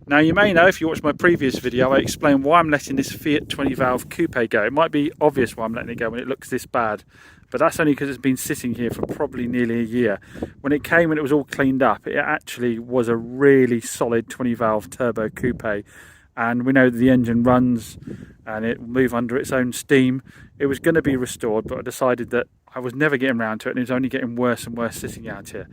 Now you may know, if you watched my previous video, I explained why I'm letting this Fiat 20 valve coupe go. It might be obvious why I'm letting it go when it looks this bad, but that's only because it's been sitting here for probably nearly a year. When it came and it was all cleaned up, it actually was a really solid 20 valve turbo coupe, and we know that the engine runs and it will move under its own steam. It was going to be restored, but I decided that I was never getting around to it, and it was only getting worse and worse sitting out here.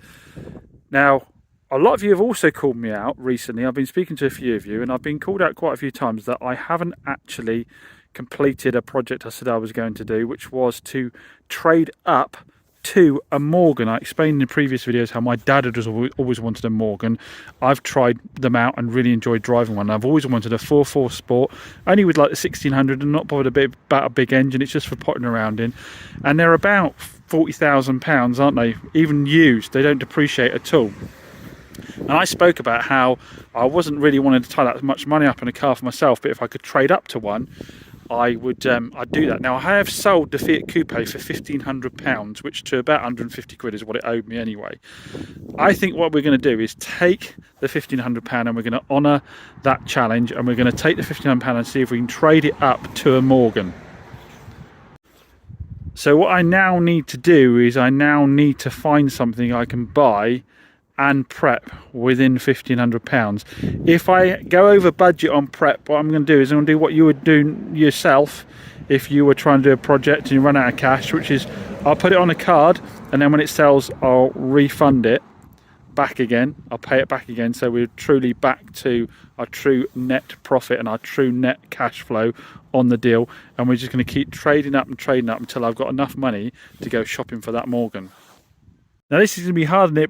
Now, a lot of you have also called me out recently. I've been speaking to a few of you, and I've been called out quite a few times that I haven't actually completed a project I said I was going to do, which was to trade up to a Morgan. I explained in the previous videos how my dad had always wanted a Morgan. I've tried them out and really enjoyed driving one. I've always wanted a 4.4 Sport, only with like the 1600 and not bothered about a big engine. It's just for potting around in. And they're about £40,000, aren't they? Even used, they don't depreciate at all. And I spoke about how I wasn't really wanting to tie that much money up in a car for myself, but if I could trade up to one, I would I'd do that. Now, I have sold the Fiat Coupe for £1,500, which to about 150 quid is what it owed me anyway. I think what we're going to do is take the £1,500 and we're going to honour that challenge, and we're going to take the £1,500 and see if we can trade it up to a Morgan. So what I now need to do is I now need to find something I can buy and prep within £1,500. If I go over budget on prep, what I'm going to do is I'm going to do what you would do yourself if you were trying to do a project and you run out of cash, which is I'll put it on a card, and then when it sells I'll refund it back again. I'll pay it back again, so we're truly back to our true net profit and our true net cash flow on the deal, and we're just going to keep trading up until I've got enough money to go shopping for that Morgan. Now this is going to be harder than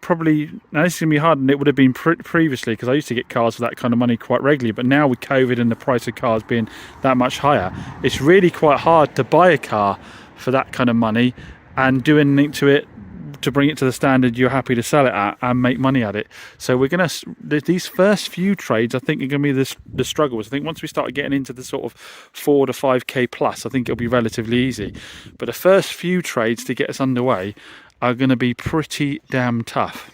it would have been previously, because I used to get cars for that kind of money quite regularly, but now with COVID and the price of cars being that much higher, it's really quite hard to buy a car for that kind of money and do anything to it to bring it to the standard you're happy to sell it at and make money at it. So we're going to, these first few trades I think are going to be the struggles. I think once we start getting into the sort of 4 to 5k plus, I think it'll be relatively easy, but the first few trades to get us underway are going to be pretty damn tough.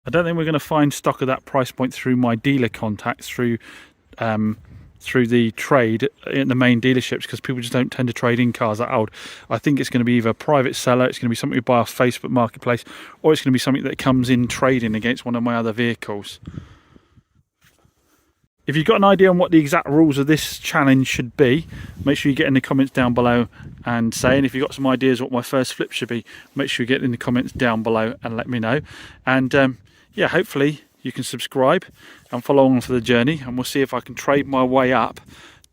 I don't think we're going to find stock of that price point through my dealer contacts, through the trade in the main dealerships, because people just don't tend to trade in cars that old. I think it's going to be either a private seller, it's going to be something we buy off Facebook Marketplace, or it's going to be something that comes in trading against one of my other vehicles. If you've got an idea on what the exact rules of this challenge should be, make sure you get in the comments down below and say. And if you've got some ideas what my first flip should be, make sure you get in the comments down below and let me know. And yeah, hopefully you can subscribe and follow on for the journey, and we'll see if I can trade my way up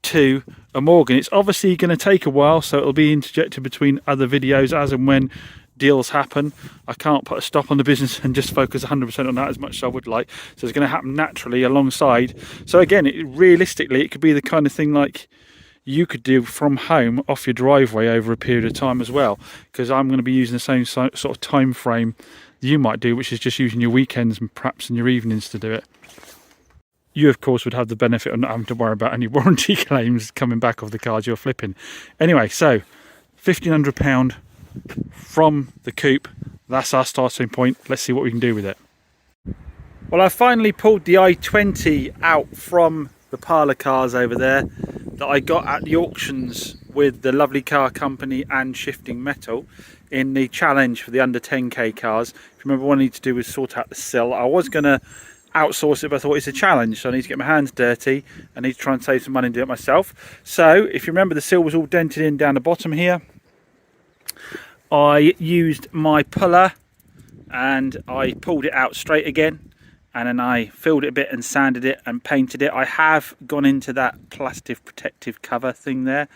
to a Morgan. It's obviously going to take a while, so it'll be interjected between other videos as and when deals happen. I can't put a stop on the business and just focus 100% on that as much as I would like, so it's going to happen naturally alongside. So again, realistically it could be the kind of thing like you could do from home off your driveway over a period of time as well, because I'm going to be using the same sort of time frame you might do, which is just using your weekends and perhaps in your evenings to do it. You of course would have the benefit of not having to worry about any warranty claims coming back off the cars you're flipping. Anyway, so £1,500 from the coupe, that's our starting point. Let's see what we can do with it. Well, I finally pulled the i20 out from the pile of cars over there that I got at the auctions with the Lovely Car Company and Shifting Metal in the challenge for the under 10k cars. If you remember, what I need to do was sort out the sill. I was going to outsource it, but I thought it's a challenge, so I need to get my hands dirty. I need to try and save some money and do it myself. So if you remember, the sill was all dented in down the bottom here. I used my puller and I pulled it out straight again, and then I filled it a bit and sanded it and painted it. I have gone into that plastic protective cover thing there.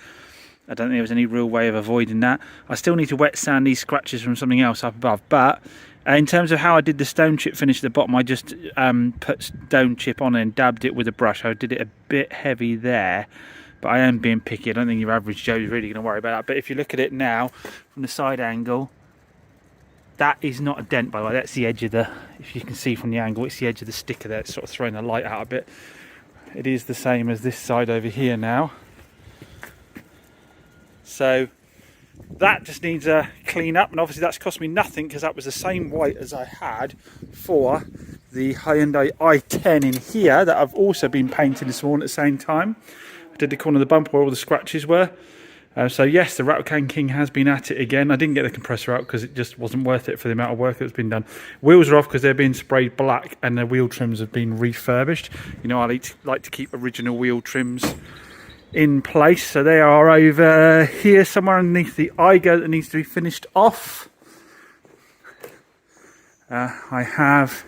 I don't think there was any real way of avoiding that. I still need to wet sand these scratches from something else up above, but in terms of how I did the stone chip finish at the bottom, I just put stone chip on and dabbed it with a brush. I did it a bit heavy there, but I am being picky. I don't think your average Joe is really going to worry about that. But if you look at it now from the side angle, that is not a dent, by the way. That's the edge of the, if you can see from the angle, it's the edge of the sticker there. It's sort of throwing the light out a bit. It is the same as this side over here now. So that just needs a clean up, and obviously that's cost me nothing because that was the same white as I had for the Hyundai i10 in here that I've also been painting this morning at the same time. I did the corner of the bumper where all the scratches were. So yes, the Rattle Can King has been at it again. I didn't get the compressor out because it just wasn't worth it for the amount of work that's been done. Wheels are off because they're being sprayed black and the wheel trims have been refurbished. You know, I like to keep original wheel trims in place. So they are over here somewhere underneath the Igo that needs to be finished off. I have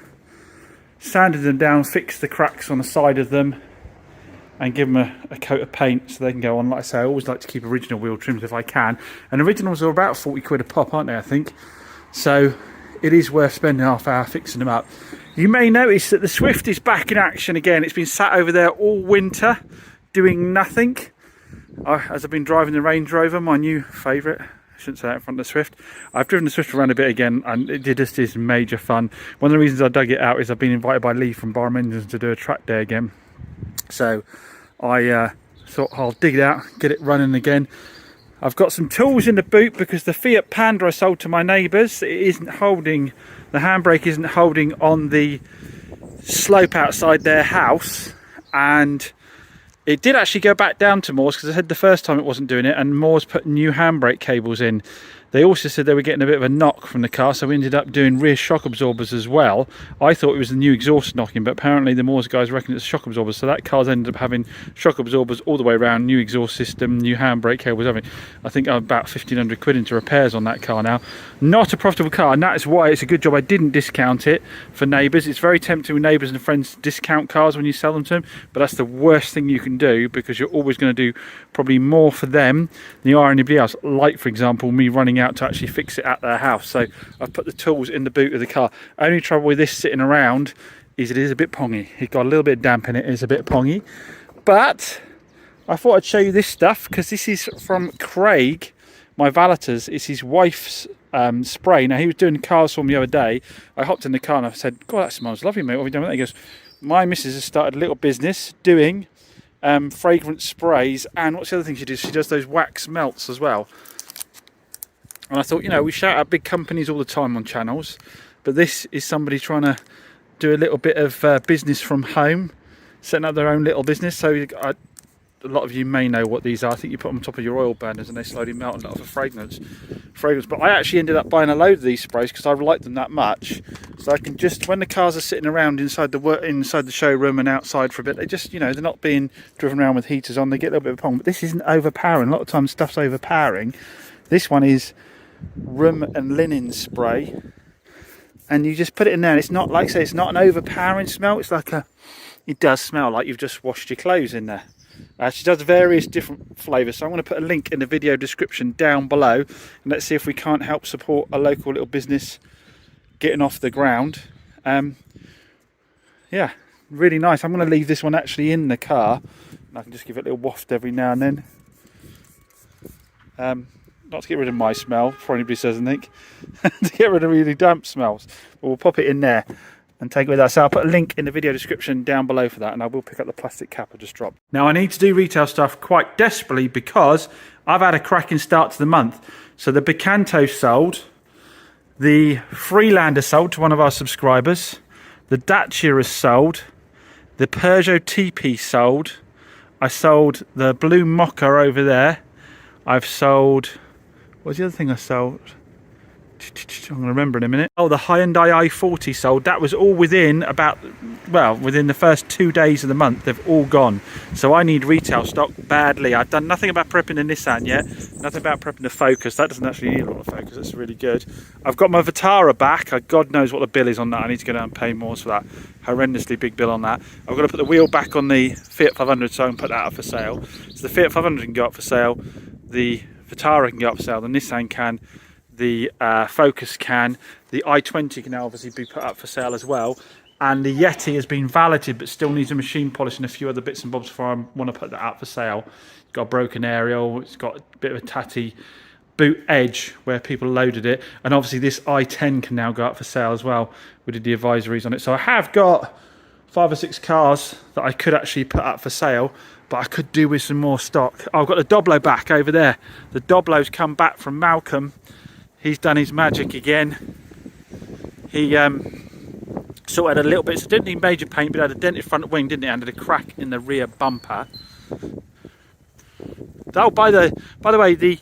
sanded them down, fixed the cracks on the side of them, and give them a coat of paint so they can go on. Like I say, I always like to keep original wheel trims if I can. And originals are about 40 quid a pop, aren't they, I think? So it is worth spending half an hour fixing them up. You may notice that the Swift is back in action again. It's been sat over there all winter doing nothing. As I've been driving the Range Rover, my new favourite. I shouldn't say that in front of the Swift. I've driven the Swift around a bit again and it just is major fun. One of the reasons I dug it out is I've been invited by Lee from Barham Engines to do a track day again. So I thought I'll dig it out, get it running again. I've got some tools in the boot because the Fiat Panda I sold to my neighbours, it isn't holding, the handbrake isn't holding on the slope outside their house, and it did actually go back down to Moore's because I said the first time it wasn't doing it, and Moore's put new handbrake cables in. They also said they were getting a bit of a knock from the car, so we ended up doing rear shock absorbers as well. I thought it was the new exhaust knocking, but apparently the Moore's guys reckon it's shock absorbers, so that car's ended up having shock absorbers all the way around, new exhaust system, new handbrake cables, everything. I think I'm about 1,500 quid into repairs on that car now. Not a profitable car, and that is why it's a good job I didn't discount it for neighbours. It's very tempting with neighbours and friends to discount cars when you sell them to them, but that's the worst thing you can do because you're always going to do probably more for them than you are anybody else. Like, for example, me running out to actually fix it at their house. So I've put the tools in the boot of the car. Only trouble with this sitting around is it is a bit pongy. It's got a little bit of damp in it. It's a bit pongy, but I thought I'd show you this stuff because this is from Craig, my valeter's. It's his wife's spray. Now, he was doing cars for me the other day. I hopped in the car and I said, God, that smells lovely, mate. What have you done with that? He goes, my missus has started a little business doing fragrance sprays, and what's the other thing she does? She does those wax melts as well. And I thought, you know, we shout out big companies all the time on channels, but this is somebody trying to do a little bit of business from home, setting up their own little business. So a lot of you may know what these are. I think you put them on top of your oil burners and they slowly melt and let off a fragrance. But I actually ended up buying a load of these sprays because I like them that much. So I can just, when the cars are sitting around inside the showroom and outside for a bit, they just, you know, they're not being driven around with heaters on. They get a little bit of pong. But this isn't overpowering. A lot of times stuff's overpowering. This one is room and linen spray, and you just put it in there, and it's not, like I say, it's not an overpowering smell. It's like it does smell like you've just washed your clothes in there. She does various different flavours, so I'm going to put a link in the video description down below, and let's see if we can't help support a local little business getting off the ground. Yeah, really nice. I'm going to leave this one actually in the car, and I can just give it a little waft every now and then. Not to get rid of my smell, before anybody says anything, to get rid of really damp smells. But we'll pop it in there and take it with us. So I'll put a link in the video description down below for that, and I will pick up the plastic cap I just dropped. Now, I need to do retail stuff quite desperately because I've had a cracking start to the month. So the Picanto sold, the Freelander sold to one of our subscribers, the Dacia is sold, the Peugeot TP sold, I sold the blue Mocha over there, I've sold... What's the other thing I sold? I'm going to remember in a minute. Oh, the Hyundai i40 sold. That was all within within the first 2 days of the month. They've all gone. So I need retail stock badly. I've done nothing about prepping the Nissan yet. Nothing about prepping the Focus. That doesn't actually need a lot of focus. That's really good. I've got my Vitara back. God knows what the bill is on that. I need to go down and pay more for that. Horrendously big bill on that. I've got to put the wheel back on the Fiat 500 so I can put that up for sale. So the Fiat 500 can go up for sale. The Vitara can go up for sale. The Nissan can. The Focus can. The i20 can now obviously be put up for sale as well. And the Yeti has been valeted but still needs a machine polish and a few other bits and bobs before I want to put that out for sale. It's got a broken aerial. It's got a bit of a tatty boot edge where people loaded it. And obviously this i10 can now go up for sale as well. We did the advisories on it. So I have got 5 or 6 cars that I could actually put up for sale, but I could do with some more stock. Oh, I've got the Doblo back over there. The Doblo's come back from Malcolm. He's done his magic again. He So it had a little bit, so it didn't need major paint, but it had a dented front wing, didn't it? And it had a crack in the rear bumper. Oh, by the way, the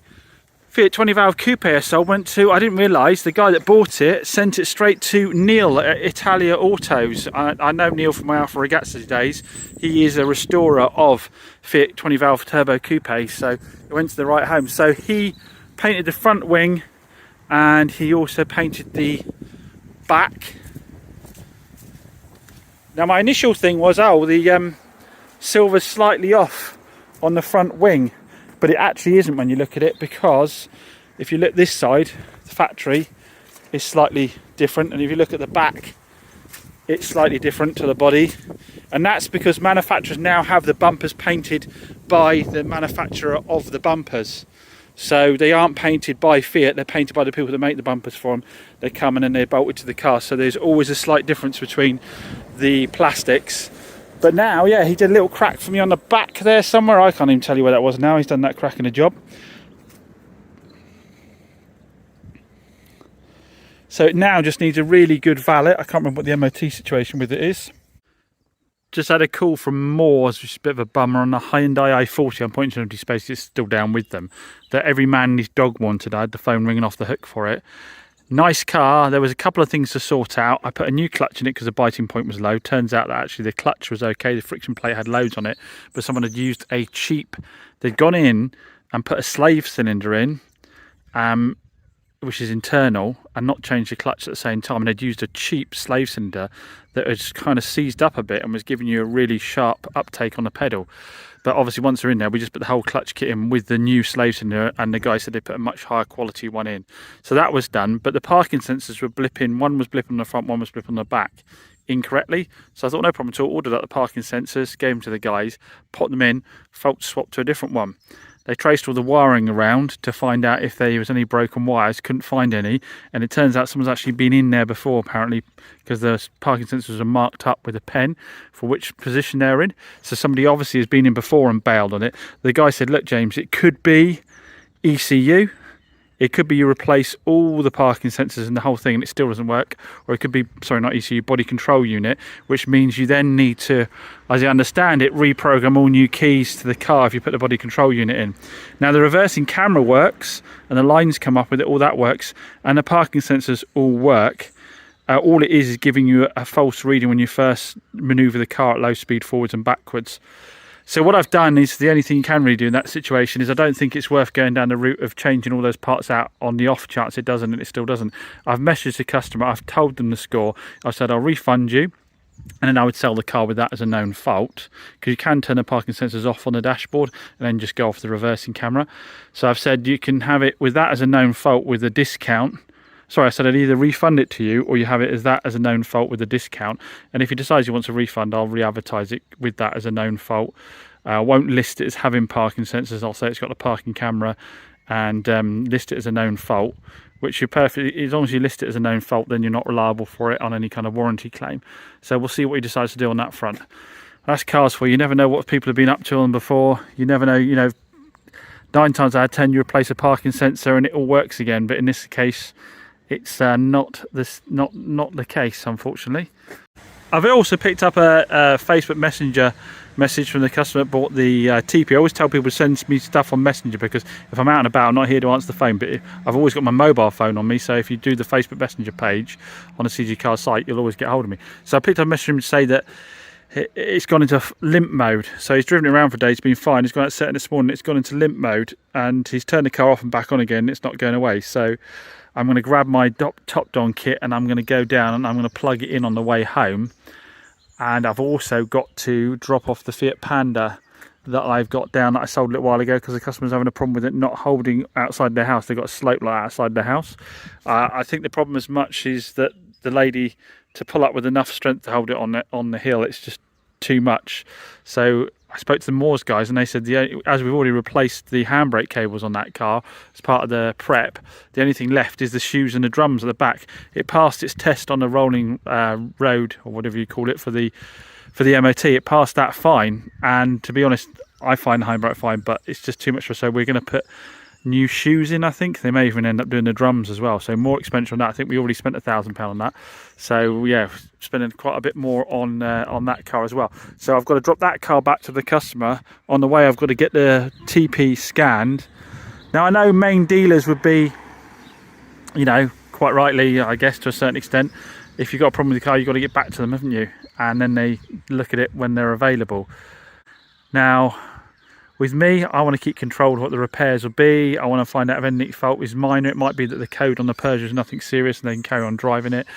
Fiat 20 valve coupe I sold went to, I didn't realise, the guy that bought it sent it straight to Neil at Italia Autos. I know Neil from my Alfa Ragazzi days. He is a restorer of Fiat 20 valve turbo coupe, so it went to the right home. So he painted the front wing and he also painted the back. Now my initial thing was, oh, the silver's slightly off on the front wing, but it actually isn't when you look at it, because if you look this side, the factory is slightly different, and if you look at the back, it's slightly different to the body, and that's because manufacturers now have the bumpers painted by the manufacturer of the bumpers. So they aren't painted by Fiat, they're painted by the people that make the bumpers for them. They come in and they're bolted to the car, so there's always a slight difference between the plastics. But now, yeah, he did a little crack for me on the back there somewhere. I can't even tell you where that was now. He's done that crack in a job. So it now just needs a really good valet. I can't remember what the MOT situation with it is. Just had a call from Moores, which is a bit of a bummer, on the Hyundai i40. I'm pointing to empty space, it's still down with them. That every man and his dog wanted. I had the phone ringing off the hook for it. Nice car. There was a couple of things to sort out. I put a new clutch in it because the biting point was low. Turns out that actually the clutch was okay. The friction plate had loads on it, but someone had used a cheap, they'd gone in and put a slave cylinder in, which is internal, and not changed the clutch at the same time, and they'd used a cheap slave cylinder that was kind of seized up a bit and was giving you a really sharp uptake on the pedal. But obviously once they're in there, we just put the whole clutch kit in with the new slave cylinder, and the guy said they put a much higher quality one in. So that was done, but the parking sensors were blipping. One was blipping on the front, one was blipping on the back incorrectly. So I thought, no problem at all, ordered up the parking sensors, gave them to the guys, put them in, fault swapped to a different one. They traced all the wiring around to find out if there was any broken wires, couldn't find any, and it turns out someone's actually been in there before apparently, because the parking sensors are marked up with a pen for which position they're in. So somebody obviously has been in before and bailed on it. The guy said, look James, it could be ECU, it could be you replace all the parking sensors and the whole thing and it still doesn't work, or it could be, sorry, not ECU, body control unit, which means you then need to, as I understand it, reprogram all new keys to the car if you put the body control unit in. Now the reversing camera works and the lines come up with it, all that works, and the parking sensors all work. All it is giving you a false reading when you first manoeuvre the car at low speed forwards and backwards. So what I've done is, the only thing you can really do in that situation is, I don't think it's worth going down the route of changing all those parts out on the off chance it doesn't and it still doesn't. I've messaged the customer, I've told them the score, I've said I'll refund you, and then I would sell the car with that as a known fault, because you can turn the parking sensors off on the dashboard and then just go off the reversing camera. So I've said you can have it with that as a known fault with a discount. Sorry, I said I'd either refund it to you or you have it as that as a known fault with a discount. And if he decides he wants a refund, I'll re-advertise it with that as a known fault. I won't list it as having parking sensors. I'll say it's got a parking camera and list it as a known fault, which you're perfectly, as long as you list it as a known fault, then you're not reliable for it on any kind of warranty claim. So we'll see what he decides to do on that front. That's cars for you. You never know what people have been up to on before. You never know, you know, 9 times out of 10 you replace a parking sensor and it all works again. But in this case, it's not the case, unfortunately. I've also picked up a Facebook Messenger message from the customer that bought the TP. I always tell people to send me stuff on Messenger, because if I'm out and about, I'm not here to answer the phone, but I've always got my mobile phone on me, so if you do the Facebook Messenger page on the CG Car site, you'll always get hold of me. So I picked up a message from him to say that it's gone into limp mode. So he's driven it around for a day, it's been fine, he's gone out setting this morning, it's gone into limp mode, and he's turned the car off and back on again, it's not going away. So I'm going to grab my top don kit and I'm going to go down and I'm going to plug it in on the way home. And I've also got to drop off the Fiat Panda that I've got down, that I sold a little while ago, because the customer's having a problem with it not holding outside their house. They've got a slope light outside their house. I think the problem as much is that the lady, to pull up with enough strength to hold it on the hill, it's just too much. So I spoke to the Moores guys and they said, as we've already replaced the handbrake cables on that car as part of the prep, the only thing left is the shoes and the drums at the back. It passed its test on the rolling road, or whatever you call it, for the MOT. It passed that fine, and to be honest, I find the handbrake fine, but it's just too much for us. So we're going to put new shoes in, I think. They may even end up doing the drums as well, so more expensive on that. I think we already spent £1,000 on that, so yeah, spending quite a bit more on that car as well. So I've got to drop that car back to the customer. On the way I've got to get the TP scanned. Now I know main dealers would be, you know, quite rightly, I guess, to a certain extent, if you've got a problem with the car, you've got to get back to them, haven't you? And then they look at it when they're available. Now, with me, I want to keep control of what the repairs will be. I want to find out if any fault is minor. It might be that the code on the Peugeot is nothing serious and they can carry on driving it.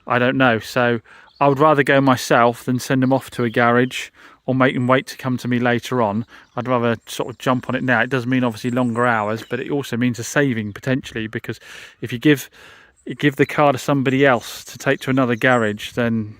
I don't know. So I would rather go myself than send them off to a garage or make them wait to come to me later on. I'd rather sort of jump on it now. It does mean obviously longer hours, but it also means a saving potentially, because if you give the car to somebody else to take to another garage, then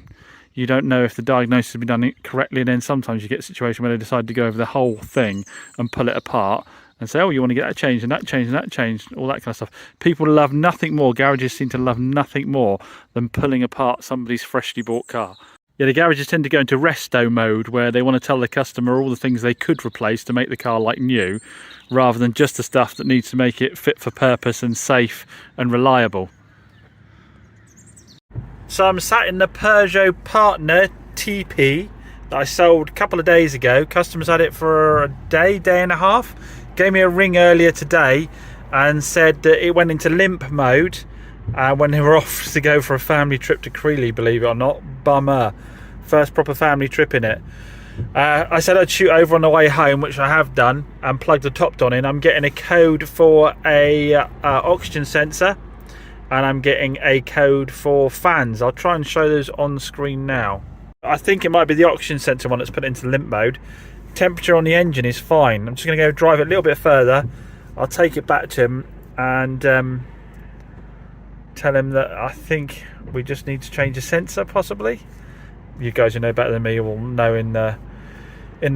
you don't know if the diagnosis has been done correctly, and then sometimes you get a situation where they decide to go over the whole thing and pull it apart and say, oh, you want to get that changed and that changed and that changed, all that kind of stuff. People love nothing more, garages seem to love nothing more than pulling apart somebody's freshly bought car. Yeah, the garages tend to go into resto mode, where they want to tell the customer all the things they could replace to make the car like new, rather than just the stuff that needs to make it fit for purpose and safe and reliable. So I'm sat in the Peugeot Partner TP that I sold a couple of days ago. Customers had it for a day and a half. Gave me a ring earlier today and said that it went into limp mode when they were off to go for a family trip to Creeley, believe it or not. Bummer. First proper family trip in it. I said I'd shoot over on the way home, which I have done, and plugged the top don in. I'm getting a code for a oxygen sensor, and I'm getting a code for fans. I'll try and show those on screen now. I think it might be the oxygen sensor one that's put into limp mode. Temperature on the engine is fine. I'm just going to go drive it a little bit further. I'll take it back to him and tell him that I think we just need to change the sensor, possibly. You guys who know better than me will know in the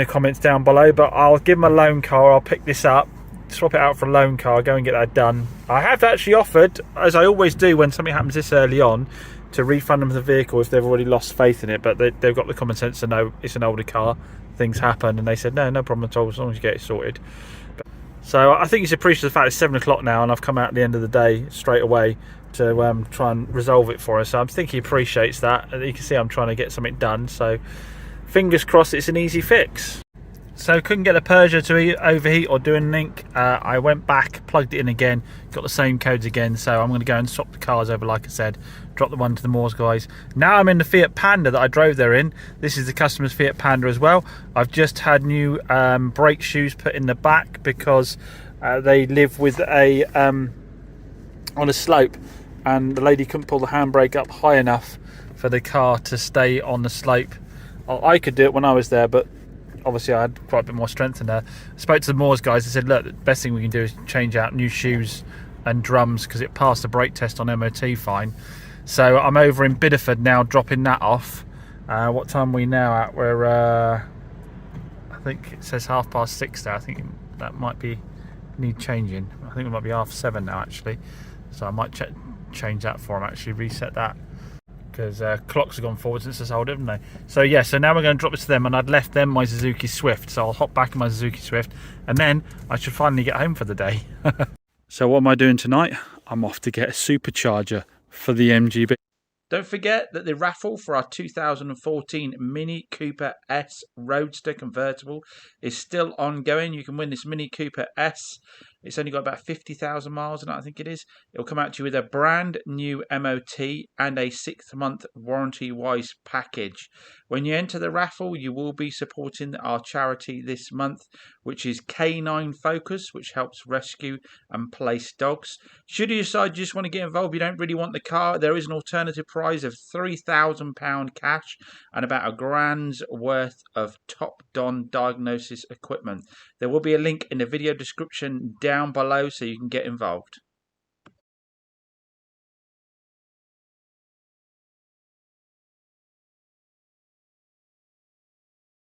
comments down below, but I'll give him a loan car. I'll pick this up, swap it out for a loan car, go and get that done. I have actually offered, as I always do when something happens this early on, to refund them the vehicle if they've already lost faith in it, but they've got the common sense to know it's an older car, things happen, and they said no problem at all, as long as you get it sorted. So I think he's appreciative of the fact it's 7 o'clock now and I've come out at the end of the day straight away to try and resolve it for us. So I think he appreciates that. You can see I'm trying to get something done, so fingers crossed it's an easy fix. So couldn't get the Peugeot to overheat or do anything. I went back, plugged it in again, got the same codes again, so I'm going to go and swap the cars over, like I said, drop the one to the Moors guys. Now I'm in the Fiat Panda that I drove there in. This is the customer's Fiat Panda as well. I've just had new brake shoes put in the back because they live with a on a slope, and the lady couldn't pull the handbrake up high enough for the car to stay on the slope. I could do it when I was there, but obviously I had quite a bit more strength in there. I spoke to the Moors guys. They said, look, the best thing we can do is change out new shoes and drums because it passed the brake test on MOT fine. So I'm over in Bideford now, dropping that off. What time are we now at? We're I think it says 6:30 there. I think that might be need changing. I think it might be 7:30 now actually, so I might change that for him, actually reset that, because clocks have gone forward since I sold it, haven't they? So yeah, so now we're going to drop it to them, and I'd left them my Suzuki Swift, so I'll hop back in my Suzuki Swift and then I should finally get home for the day. So what am I doing tonight? I'm off to get a supercharger for the MGB. Don't forget that the raffle for our 2014 Mini Cooper S Roadster convertible is still ongoing. You can win this Mini Cooper S. It's only got about 50,000 miles in it, I think it is. It'll come out to you with a brand new MOT and a 6-month warranty-wise package. When you enter the raffle, you will be supporting our charity this month, which is Canine Focus, which helps rescue and place dogs. Should you decide you just want to get involved, you don't really want the car, there is an alternative prize of £3,000 cash and about £1,000 worth of top don diagnosis equipment. There will be a link in the video description down below so you can get involved.